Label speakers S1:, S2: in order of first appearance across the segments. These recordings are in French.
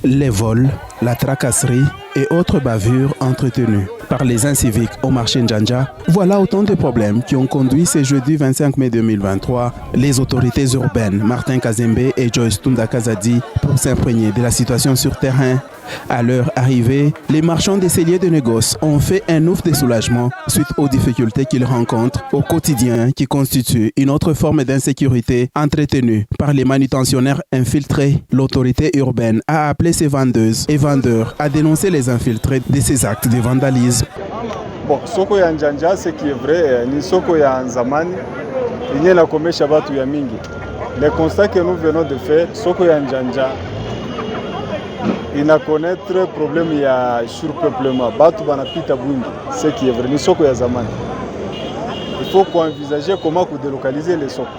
S1: Les vols, la tracasserie et autres bavures entretenues par les inciviques au marché Njanja, voilà autant de problèmes qui ont conduit ce jeudi 25 mai 2023 les autorités urbaines Martin Kazembe et Joyce Tunda Kazadi pour s'imprégner de la situation sur terrain. À leur arrivée, les marchands des celliers de négoce ont fait un ouf de soulagement suite aux difficultés qu'ils rencontrent au quotidien qui constituent une autre forme d'insécurité entretenue par les manutentionnaires infiltrés. L'autorité urbaine a appelé ses vendeuses et vendeurs à dénoncer les infiltrés de ces actes de vandalisme.
S2: Bon, soko ya Njanja, ce qui est vrai, ni soko ya Nzamani, il y a la komesha batu ya mingi. Le constat que nous venons de faire, soko ya Njanja, il a connaître le problème il y a surpeuplement. Batu banapita bwingi, ce qui est vrai, ni soko ya Zamani. Il faut qu'on envisage comment délocaliser les soko.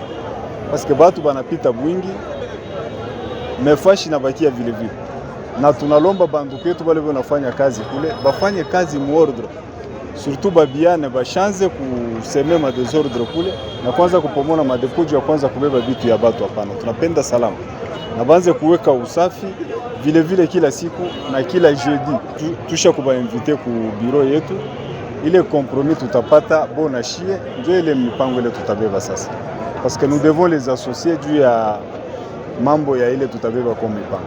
S2: Parce que batu banapita bwingi, mais fashi na bakia vile vile. Na tunalomba banduku yetu bale wanafanya kazi kule, bafanye kazi muordre. Surtout babiane bashanze kuseme ma desordre kule na kwanza kupomona madepojo ya kwanza kubeba vitu ya batu hapana. Tunapenda salama. Na banze kuweka usafi vile vile kila siku na kila jeudi tusha kubainvite ku bureau yetu. Ile compromis tutapata bona shie ndio ile mipango ile tutabeba sasa. Parce que nous devons les associer juu ya mambo ya ile tutabeba kwa mipango.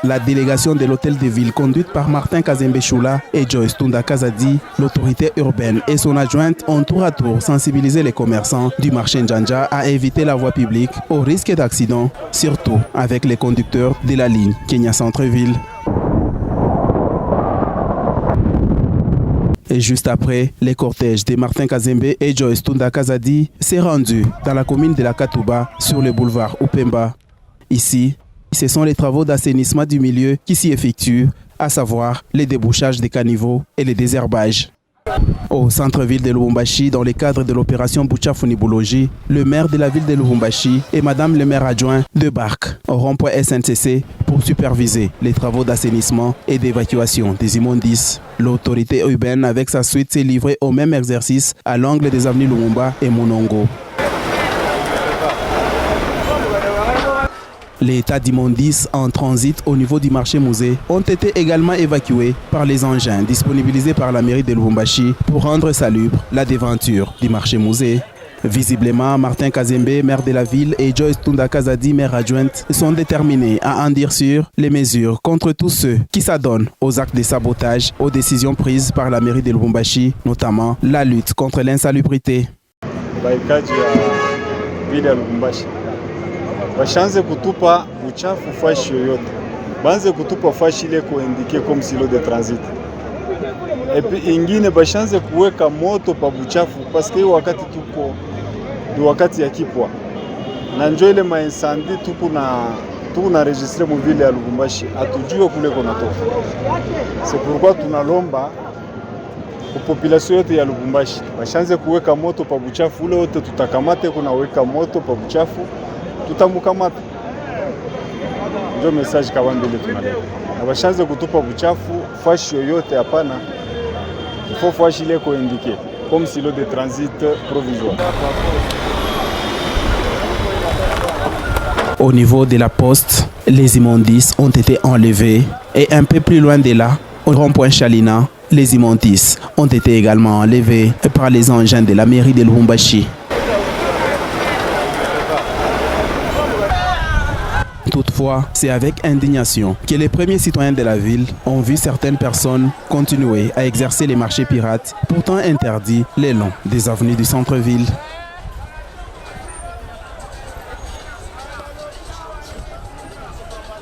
S1: La délégation de l'hôtel de ville conduite par Martin Kazembe Choula et Joyce Tunda Kazadi, l'autorité urbaine et son adjointe ont tour à tour sensibilisé les commerçants du marché Njanja à éviter la voie publique au risque d'accident, surtout avec les conducteurs de la ligne Kenya Centre-Ville. Et juste après, les cortèges de Martin Kazembe et Joyce Tunda Kazadi s'est rendu dans la commune de la Katouba sur le boulevard Upemba. Ici, ce sont les travaux d'assainissement du milieu qui s'y effectuent, à savoir les débouchages des caniveaux et les désherbages. Au centre-ville de Lubumbashi, dans le cadre de l'opération Buchafu Niboloji, le maire de la ville de Lubumbashi et madame le maire adjoint débarquent au rond-point SNCC pour superviser les travaux d'assainissement et d'évacuation des immondices. L'autorité urbaine avec sa suite s'est livrée au même exercice à l'angle des avenues Lumumba et Monongo. Les tas d'immondices en transit au niveau du marché musée ont été également évacués par les engins disponibilisés par la mairie de Lubumbashi pour rendre salubre la déventure du marché musée. Visiblement, Martin Kazembe, maire de la ville, et Joyce Tunda Kazadi, maire adjointe, sont déterminés à endurcir les mesures contre tous ceux qui s'adonnent aux actes de sabotage aux décisions prises par la mairie de Lubumbashi, notamment la lutte contre l'insalubrité.
S2: Bashanze kutupa uchafu fashi yoyote. Banze kutupa fashi ile kuindike comme silo de transit. Epi ingine bashanze kuweka moto pa buchafu parce que wakati tuko ni wakati ya kipwa. Na njoo ile maincendie tuko na registre mu ville ya Lubumbashi atujue kule kunatoka. C'est pourquoi tunalomba kwa population yote ya Lubumbashi bashanze kuweka moto pa buchafu ule wote tutakamate kunaweka moto pa buchafu. Tutamukamata. Ndio message kwa mbele tunaleta. Na bashanze kutupa buchafu fashi yoyote hapana. Il faut fashi ile koindike comme silo de transit provisoire.
S1: Au niveau de la poste, les immondices ont été enlevés et un peu plus loin de là, au rond-point Chalina, les immondices ont été également enlevés par les engins de la mairie de Lubumbashi. Toutefois, c'est avec indignation que les premiers citoyens de la ville ont vu certaines personnes continuer à exercer les marchés pirates, pourtant interdits le long des avenues du centre-ville.